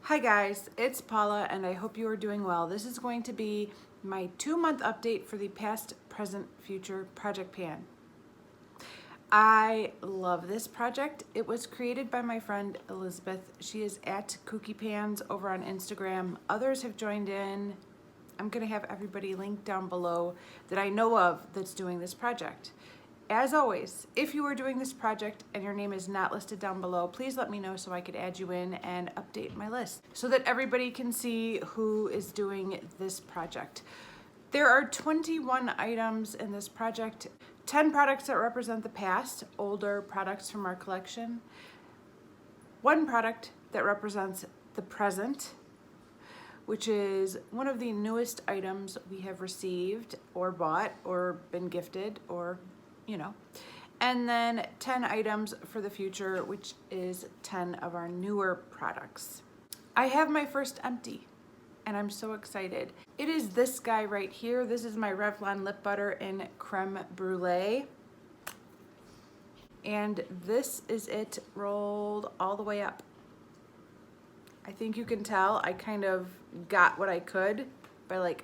Hi guys, it's Paula and I hope you are doing well. This is going to be my 2-month update for the Past, Present, Future Project Pan. I love this project. It was created by my friend Elizabeth. She is at Kooky Pans over on Instagram. Others have joined in. I'm gonna have everybody linked down below that I know of that's doing this project. As always, if you are doing this project and your name is not listed down below, please let me know so I could add you in and update my list so that everybody can see who is doing this project. There are 21 items in this project, 10 products that represent the past, older products from our collection, 1 product that represents the present, which is one of the newest items we have received or bought or been gifted or and then 10 items for the future, which is 10 of our newer products. I have my first empty and I'm so excited. It is this guy right here. This is my Revlon lip butter in Creme Brulee. And this is it rolled all the way up. I think you can tell I kind of got what I could by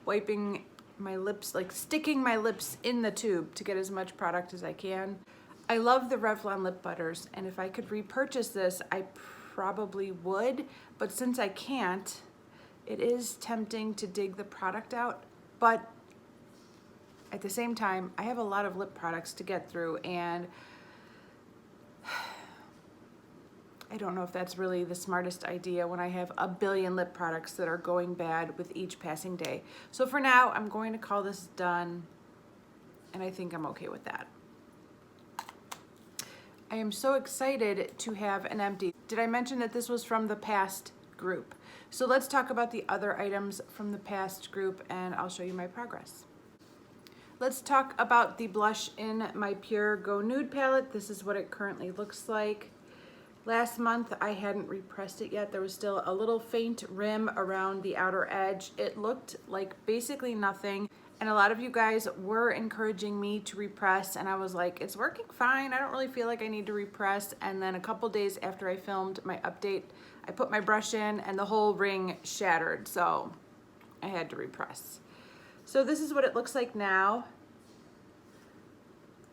wiping my lips, sticking my lips in the tube to get as much product as I can. I love the Revlon lip butters, and if I could repurchase this, I probably would, but since I can't, it is tempting to dig the product out, but at the same time, I have a lot of lip products to get through, and I don't know if that's really the smartest idea when I have a billion lip products that are going bad with each passing day. So for now, I'm going to call this done, and I think I'm okay with that. I am so excited to have an empty. Did I mention that this was from the past group? So let's talk about the other items from the past group, and I'll show you my progress. Let's talk about the blush in my Pure Go Nude palette. This is what it currently looks like. Last month, I hadn't repressed it yet. There was still a little faint rim around the outer edge. It looked like basically nothing. And a lot of you guys were encouraging me to repress, and I was like, it's working fine. I don't really feel like I need to repress. And then a couple days after I filmed my update, I put my brush in and the whole ring shattered. So I had to repress. So this is what it looks like now.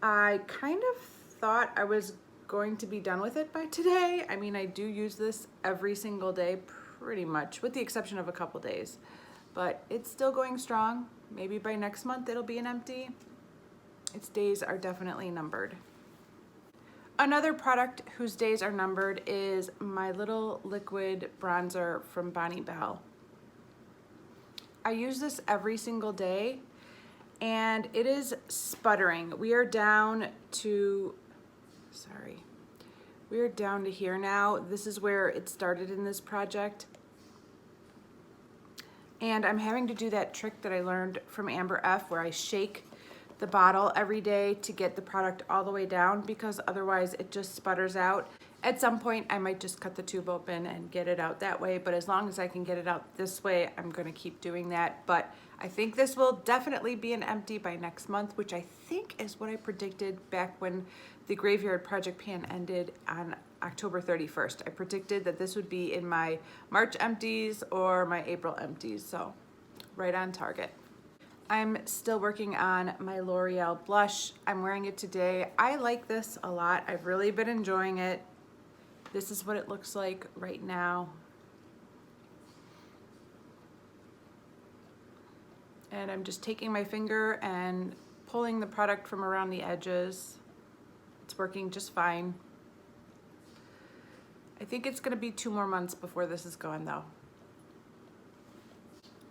I kind of thought I was going to be done with it by today. I mean, I do use this every single day pretty much, with the exception of a couple days, but it's still going strong. Maybe by next month it'll be an empty. Its days are definitely numbered. Another product whose days are numbered is my little liquid bronzer from Bonnie Bell. I use this every single day and it is sputtering. We are down to here now. This is where it started in this project. And I'm having to do that trick that I learned from Amber F, where I shake the bottle every day to get the product all the way down, because otherwise it just sputters out. At some point, I might just cut the tube open and get it out that way, but as long as I can get it out this way, I'm gonna keep doing that. But I think this will definitely be an empty by next month, which I think is what I predicted back when the Graveyard Project Pan ended on October 31st. I predicted that this would be in my March empties or my April empties, so right on target. I'm still working on my L'Oreal blush. I'm wearing it today. I like this a lot. I've really been enjoying it. This is what it looks like right now. And I'm just taking my finger and pulling the product from around the edges. It's working just fine. I think it's gonna be 2 more months before this is gone though.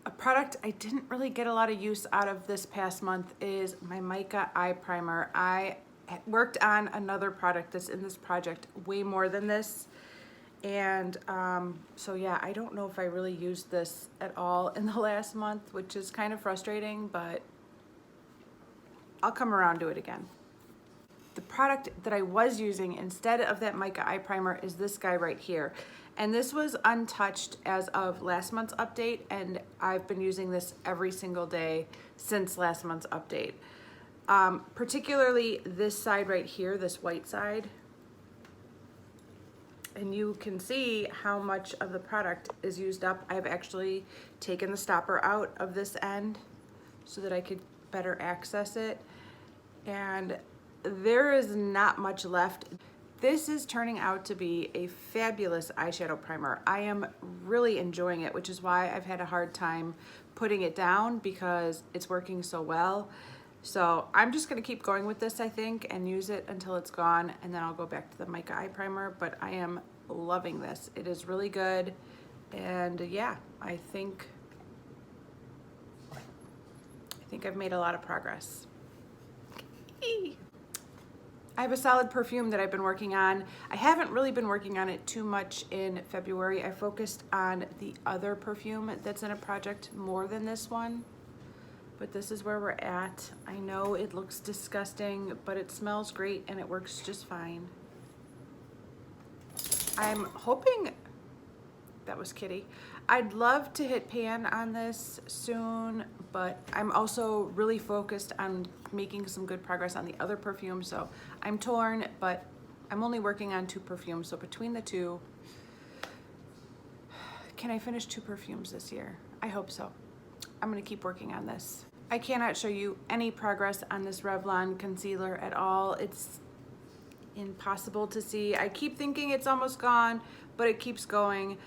A product I didn't really get a lot of use out of this past month is my mica eye primer. I worked on another product that's in this project way more than this. And so yeah, I don't know if I really used this at all in the last month, which is kind of frustrating, but I'll come around to it again. The product that I was using instead of that mica eye primer is this guy right here. And this was untouched as of last month's update, and I've been using this every single day since last month's update. Particularly this side right here, this white side. and you can see how much of the product is used up. I've actually taken the stopper out of this end so that I could better access it. And there is not much left. This is turning out to be a fabulous eyeshadow primer. I am really enjoying it, which is why I've had a hard time putting it down because it's working so well. So I'm just gonna keep going with this, I think, and use it until it's gone, and then I'll go back to the mica eye primer, but I am loving this. It is really good, and yeah, I think I've made a lot of progress. I have a solid perfume that I've been working on. I haven't really been working on it too much in February. I focused on the other perfume that's in a project more than this one, but this is where we're at. I know it looks disgusting, but it smells great and it works just fine. I'm hoping, that was Kitty. I'd love to hit pan on this soon, but I'm also really focused on making some good progress on the other perfume, so I'm torn, but I'm only working on 2 perfumes, so between the 2, can I finish 2 perfumes this year? I hope so. I'm gonna keep working on this. I cannot show you any progress on this Revlon concealer at all. It's impossible to see. I keep thinking it's almost gone, but it keeps going.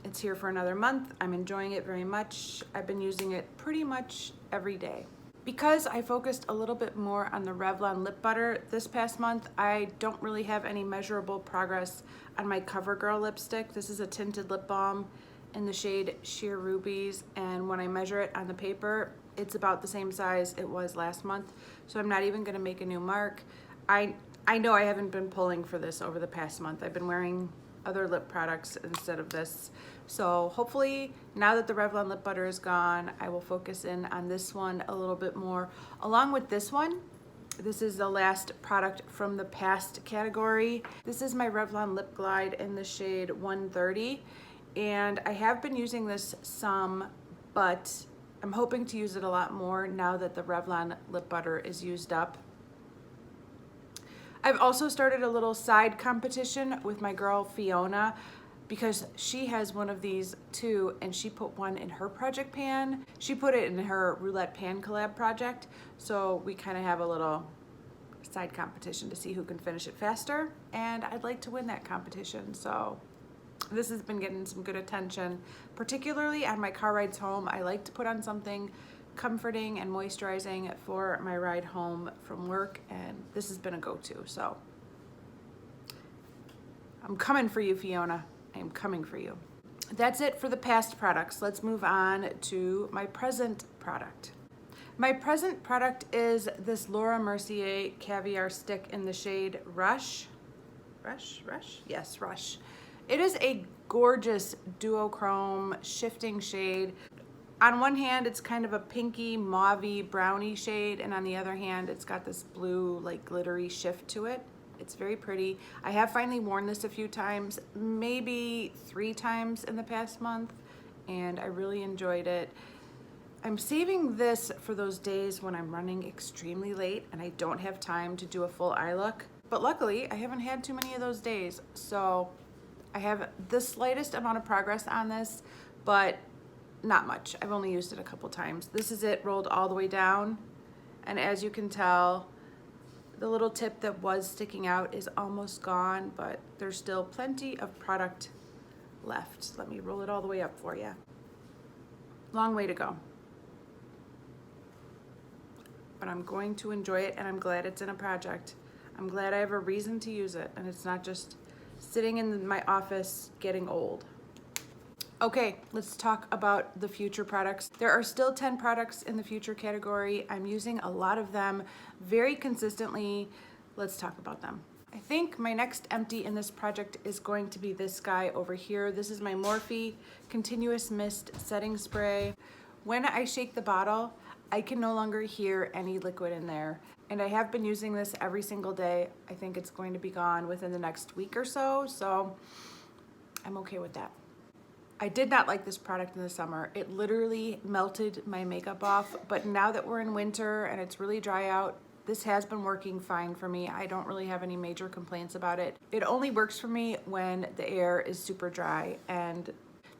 It's here for another month. I'm enjoying it very much. I've been using it pretty much every day. Because I focused a little bit more on the Revlon lip butter this past month, I don't really have any measurable progress on my CoverGirl lipstick. This is a tinted lip balm in the shade Sheer Rubies, and when I measure it on the paper, it's about the same size it was last month, so I'm not even gonna make a new mark. I know I haven't been pulling for this over the past month. I've been wearing other lip products instead of this. So hopefully now that the Revlon lip butter is gone, I will focus in on this one a little bit more. Along with this one, this is the last product from the past category. This is my Revlon Lip Glide in the shade 130. And I have been using this some, but I'm hoping to use it a lot more now that the Revlon lip butter is used up. I've also started a little side competition with my girl Fiona because she has one of these too, and she put one in her project pan. She put it in her roulette pan collab project, so we kind of have a little side competition to see who can finish it faster, and I'd like to win that competition. So this has been getting some good attention, particularly on my car rides home. I like to put on something comforting and moisturizing for my ride home from work, and this has been a go-to. So I'm coming for you, Fiona. I am coming for you. That's it for the past products. Let's move on to my present product. My present product is this Laura Mercier Caviar Stick in the shade Rush. Rush? Yes, Rush. It is a gorgeous duochrome shifting shade. On one hand, it's kind of a pinky, mauvey, browny shade, and on the other hand, it's got this blue, like glittery shift to it. It's very pretty. I have finally worn this a few times, maybe 3 times in the past month, and I really enjoyed it. I'm saving this for those days when I'm running extremely late and I don't have time to do a full eye look, but luckily I haven't had too many of those days, so I have the slightest amount of progress on this, but not much. I've only used it a couple times. This is it rolled all the way down, and as you can tell, the little tip that was sticking out is almost gone, but there's still plenty of product left. Let me roll it all the way up for you. Long way to go. But I'm going to enjoy it, and I'm glad it's in a project. I'm glad I have a reason to use it, and it's not just sitting in my office getting old. Okay, let's talk about the future products. There are still 10 products in the future category. I'm using a lot of them very consistently. Let's talk about them. I think my next empty in this project is going to be this guy over here. This is my Morphe Continuous Mist Setting Spray. When I shake the bottle, I can no longer hear any liquid in there. And I have been using this every single day. I think it's going to be gone within the next week or so, so I'm okay with that. I did not like this product in the summer. It literally melted my makeup off, but now that we're in winter and it's really dry out, this has been working fine for me. I don't really have any major complaints about it. It only works for me when the air is super dry, and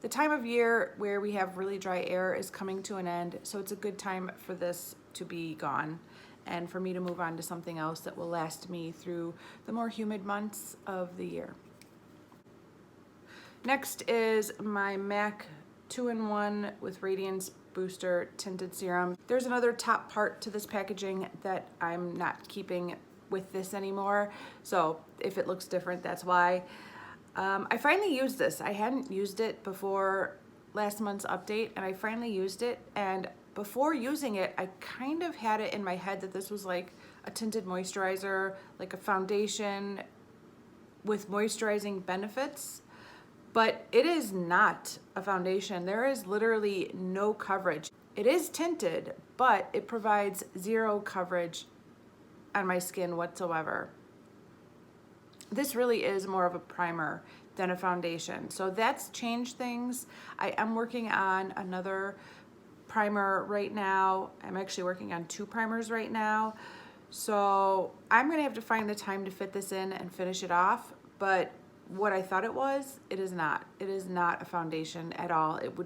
the time of year where we have really dry air is coming to an end, so it's a good time for this to be gone and for me to move on to something else that will last me through the more humid months of the year. Next is my MAC 2-in-1 with Radiance Booster Tinted Serum. There's another top part to this packaging that I'm not keeping with this anymore, so if it looks different, that's why. I finally used this. I hadn't used it before last month's update, and I finally used it, and before using it, I kind of had it in my head that this was like a tinted moisturizer, like a foundation with moisturizing benefits. But it is not a foundation. There is literally no coverage. It is tinted, but it provides zero coverage on my skin whatsoever. This really is more of a primer than a foundation. So that's changed things. I am working on another primer right now. I'm actually working on 2 primers right now. So I'm gonna have to find the time to fit this in and finish it off, but what I thought it is not. It is not a foundation at all. It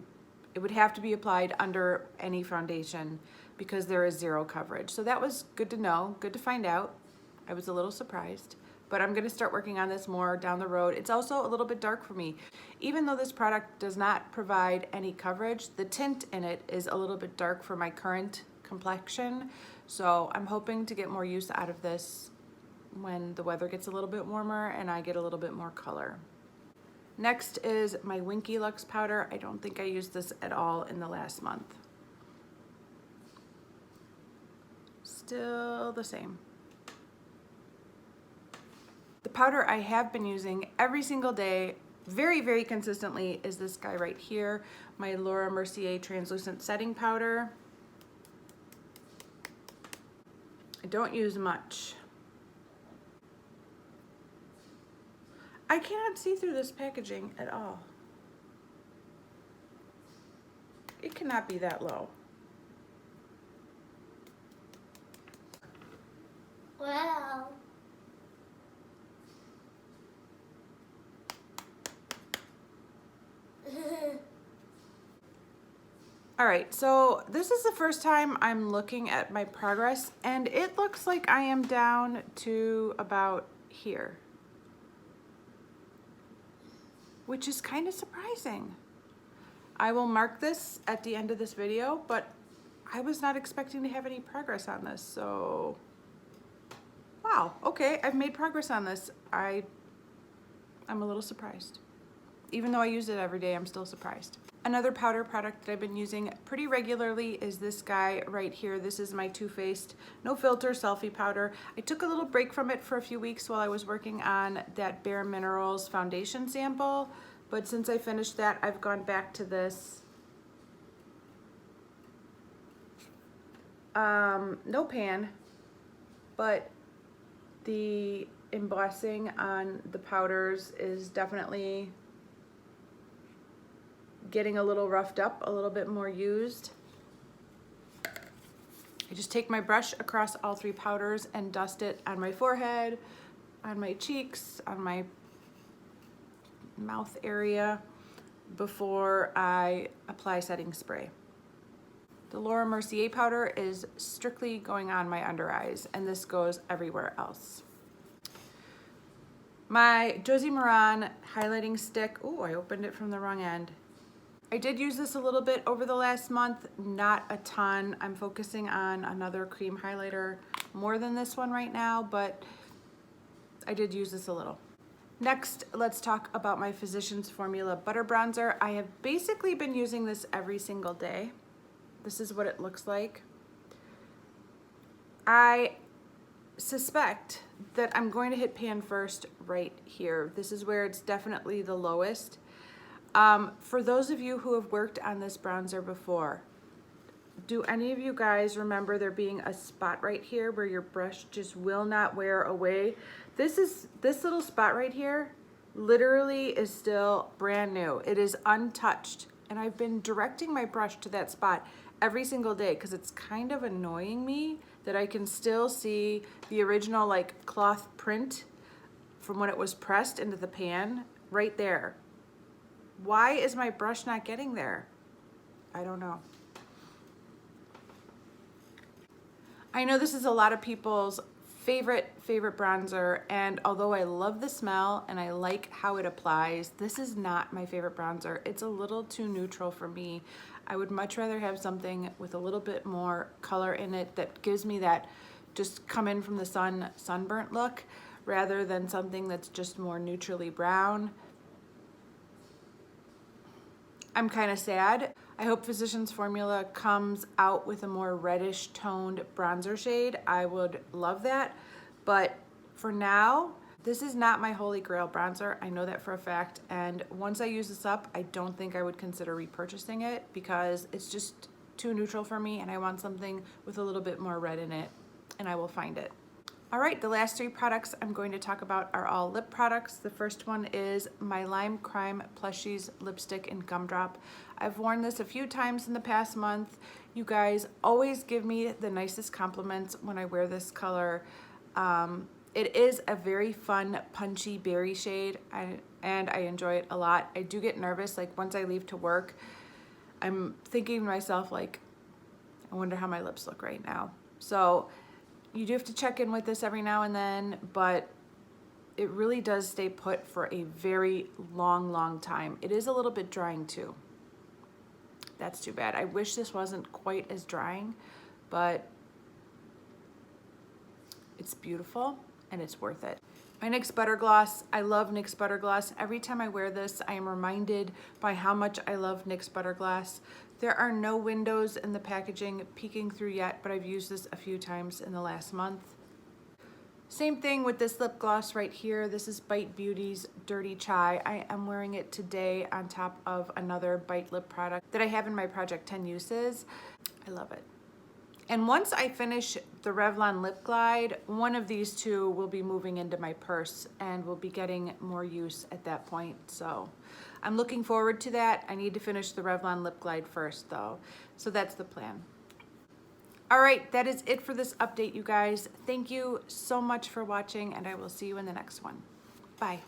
would have to be applied under any foundation because there is zero coverage. So that was good to know, good to find out. I was a little surprised, but I'm gonna start working on this more down the road. It's also a little bit dark for me. Even though this product does not provide any coverage, the tint in it is a little bit dark for my current complexion. So I'm hoping to get more use out of this when the weather gets a little bit warmer and I get a little bit more color. Next is my Winky Lux powder. I don't think I used this at all in the last month. Still the same. The powder I have been using every single day, very, very consistently, is this guy right here, my Laura Mercier Translucent Setting Powder. I don't use much. I cannot see through this packaging at all. It cannot be that low. Wow. All right, so this is the first time I'm looking at my progress, and it looks like I am down to about here, which is kind of surprising. I will mark this at the end of this video, but I was not expecting to have any progress on this, so wow, okay, I've made progress on this. I'm a little surprised. Even though I use it every day, I'm still surprised. Another powder product that I've been using pretty regularly is this guy right here. This is my Too Faced No Filter Selfie Powder. I took a little break from it for a few weeks while I was working on that Bare Minerals foundation sample, but since I finished that, I've gone back to this. No pan, but the embossing on the powders is definitely getting a little roughed up, a little bit more used. I just take my brush across all 3 powders and dust it on my forehead, on my cheeks, on my mouth area before I apply setting spray. The Laura Mercier powder is strictly going on my under eyes, and this goes everywhere else. My Josie Maran highlighting stick, oh, I opened it from the wrong end. I did use this a little bit over the last month, not a ton. I'm focusing on another cream highlighter more than this one right now, but I did use this a little. Next, let's talk about my Physicians Formula Butter Bronzer. I have basically been using this every single day. This is what it looks like. I suspect that I'm going to hit pan first right here. This is where it's definitely the lowest. For those of you who have worked on this bronzer before, do any of you guys remember there being a spot right here where your brush just will not wear away? This little spot right here literally is still brand new. It is untouched, and I've been directing my brush to that spot every single day because it's kind of annoying me that I can still see the original like cloth print from when it was pressed into the pan right there. Why is my brush not getting there? I don't know. I know this is a lot of people's favorite bronzer, and although I love the smell and I like how it applies, this is not my favorite bronzer. It's a little too neutral for me. I would much rather have something with a little bit more color in it that gives me that just come in from the sun sunburnt look, rather than something that's just more neutrally brown. I'm kind of sad. I hope Physicians Formula comes out with a more reddish toned bronzer shade. I would love that. But for now, this is not my holy grail bronzer. I know that for a fact. And once I use this up, I don't think I would consider repurchasing it because it's just too neutral for me and I want something with a little bit more red in it, and I will find it. All right, the last three products I'm going to talk about are all lip products. The first one is my Lime Crime Plushies Lipstick and Gumdrop. I've worn this a few times in the past month. You guys always give me the nicest compliments when I wear this color. It is a very fun, punchy berry shade, and I enjoy it a lot. I do get nervous, like once I leave to work, I'm thinking to myself, like, I wonder how my lips look right now. So you do have to check in with this every now and then, but it really does stay put for a very long time. It is a little bit drying too. That's too bad. I wish this wasn't quite as drying, but it's beautiful and it's worth it. My NYX Butter Gloss, I love NYX Butter Gloss. Every time I wear this, I am reminded by how much I love NYX Butter Gloss. There are no windows in the packaging peeking through yet, but I've used this a few times in the last month. Same thing with this lip gloss right here. This is Bite Beauty's Dirty Chai. I am wearing it today on top of another Bite lip product that I have in my Project 10 uses. I love it. And once I finish the Revlon Lip Glide, one of these two will be moving into my purse and will be getting more use at that point. So I'm looking forward to that. I need to finish the Revlon Lip Glide first though. So that's the plan. All right, that is it for this update, you guys. Thank you so much for watching, and I will see you in the next one. Bye.